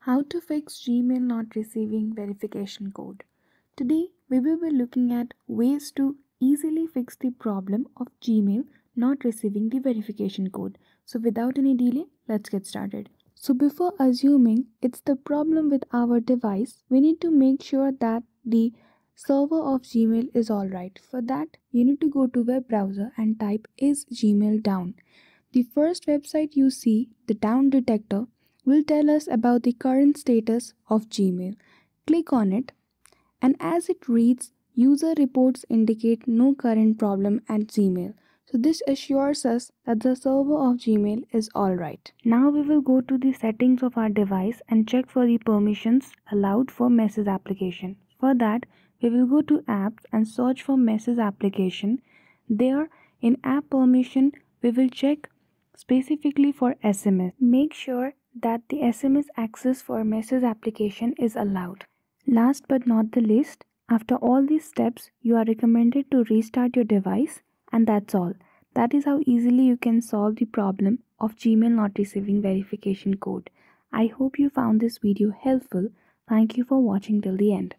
How to fix Gmail not receiving verification code. Today, we will be looking at ways to easily fix the problem of Gmail not receiving the verification code. So, without any delay, let's get started. So, before assuming it's the problem with our device, we need to make sure that the server of Gmail is alright. For that, you need to go to web browser and type is Gmail down. The first website you see, the down detector, will tell us about the current status of Gmail. Click on it, and as it reads, user reports indicate no current problem at Gmail. So this assures us that the server of Gmail is alright. Now we will go to the settings of our device and check for the permissions allowed for message application. For that, we will go to apps and search for message application. There in app permission, we will check specifically for SMS. Make sure that the SMS access for message application is allowed. Last but not the least, after all these steps, you are recommended to restart your device, and that's all. That is how easily you can solve the problem of Gmail not receiving verification code. I hope you found this video helpful. Thank you for watching till the end.